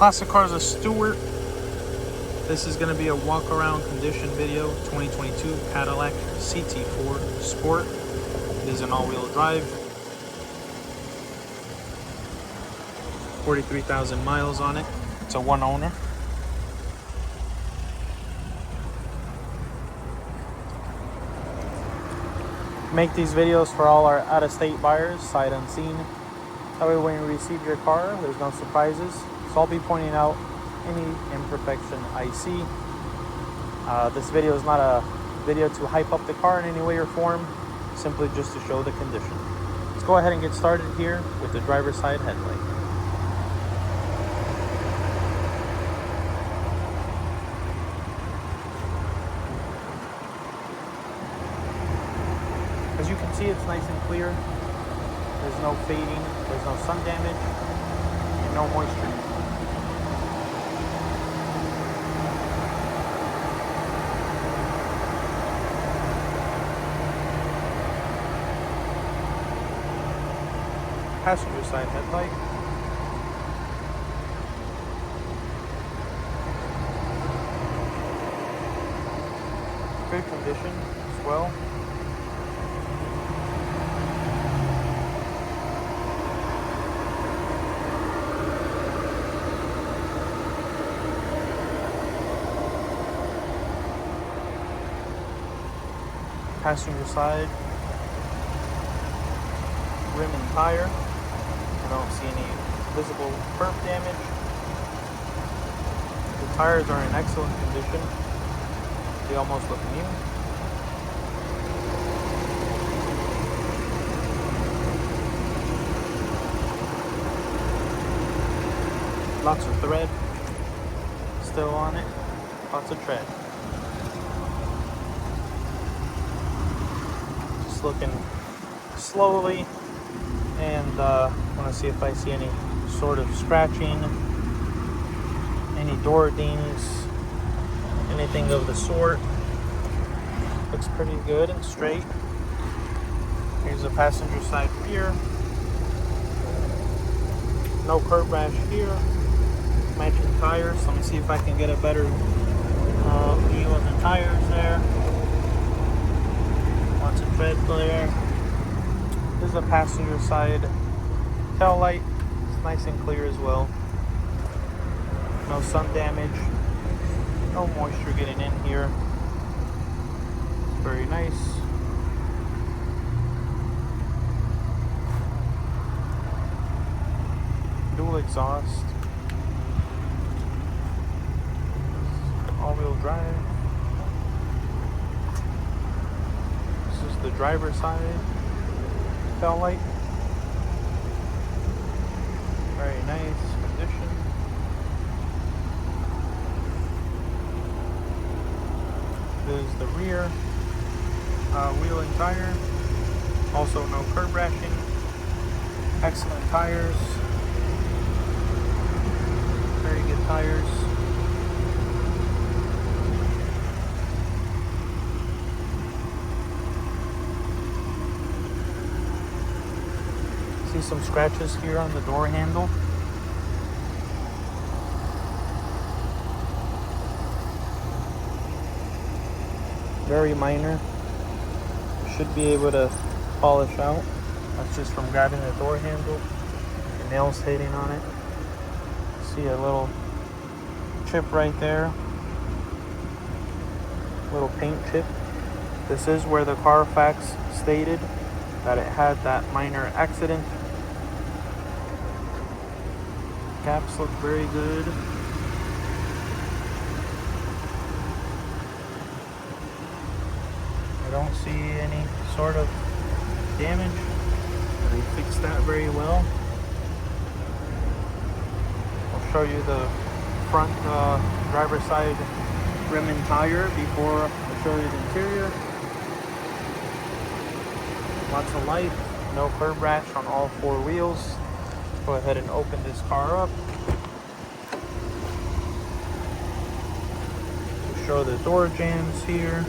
Classic Cars of Stuart. This is going to be a walk around condition video. 2022 Cadillac CT4 Sport. It is an all-wheel drive. 43,000 miles on it. It's a one owner. Make these videos for all our out-of-state buyers, sight unseen. That way when you receive your car, there's no surprises. So I'll be pointing out any imperfection I see. This video is not a video to hype up the car in any way or form, simply just to show the condition. Let's go ahead and get started here with the driver's side headlight. As you can see, it's nice and clear. There's no fading, there's no sun damage, and no moisture. Passenger side headlight. Good condition as well. Passenger side rim and tire. I don't see any visible curb damage. The tires are in excellent condition. They almost look new. Lots of thread still on it. Lots of tread. Just looking slowly and want to see if I see any sort of scratching, any door dings, anything of the sort. Looks pretty good and straight. Here's the passenger side rear. No curb rash here. Matching tires. Let me see if I can get a better view of the tires there. Lots of tread there. This is a passenger side tail light. It's nice and clear as well. No sun damage. No moisture getting in here. Very nice. Dual exhaust. All-wheel drive. This is the driver's side tail light. Very nice condition. This is the rear wheel and tire. Also no curb rashing. Excellent tires. Very good tires. See some scratches here on the door handle. Very minor. Should be able to polish out. That's just from grabbing the door handle. The nails hitting on it. See a little chip right there. Little paint chip. This is where the Carfax stated that it had that minor accident. Caps look very good. I don't see any sort of damage. They fixed that very well. I'll show you the front driver's side rim and tire before I show you the interior. Lots of light, no curb rash on all four wheels. Go ahead and open this car up. We'll show the door jambs here.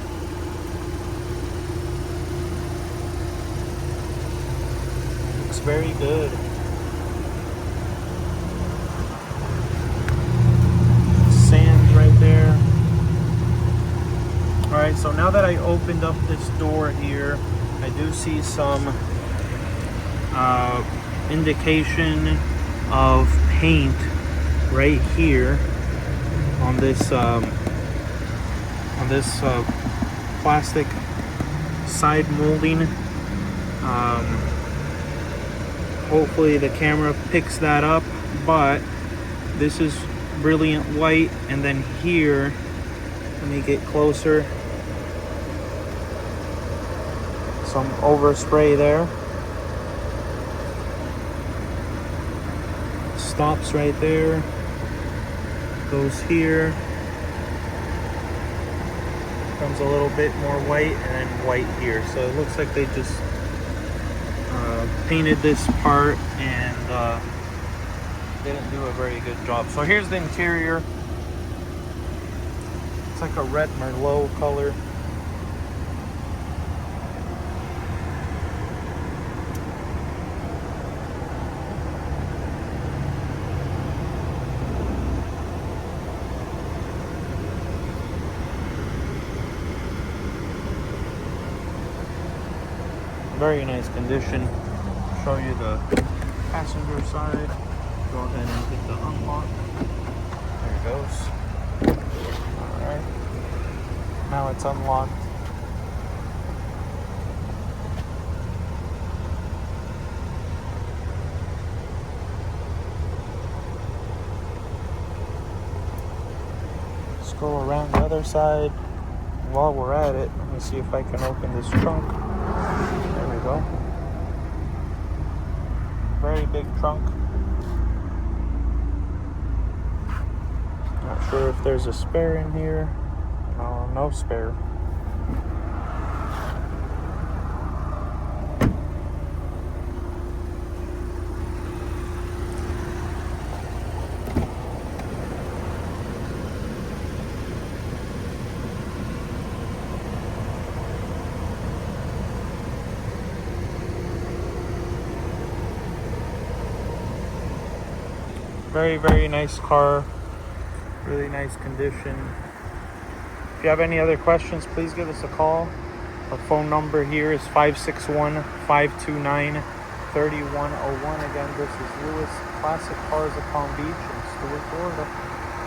Looks very good. So now that I opened up this door here, I do see some indication of paint right here on this plastic side molding. Hopefully the camera picks that up, but this is brilliant white, and then here, let me get closer, some overspray there. Stops right there, goes here, comes a little bit more white, and then white here. So it looks like they just painted this part and didn't do a very good job. So here's the interior. It's like a red Merlot color. Very nice condition. Show you the passenger side. Go ahead and hit the unlock. There it goes. Alright. Now it's unlocked. Let's go around the other side. While we're at it, let me see if I can open this trunk. There we go. Very big trunk. Not sure if there's a spare in here. No, no spare. Very, very nice car. Really nice condition. If you have any other questions, please give us a call. Our phone number here is 561-529-3101. Again, this is Lewis, Classic Cars of Palm Beach in Stuart, Florida.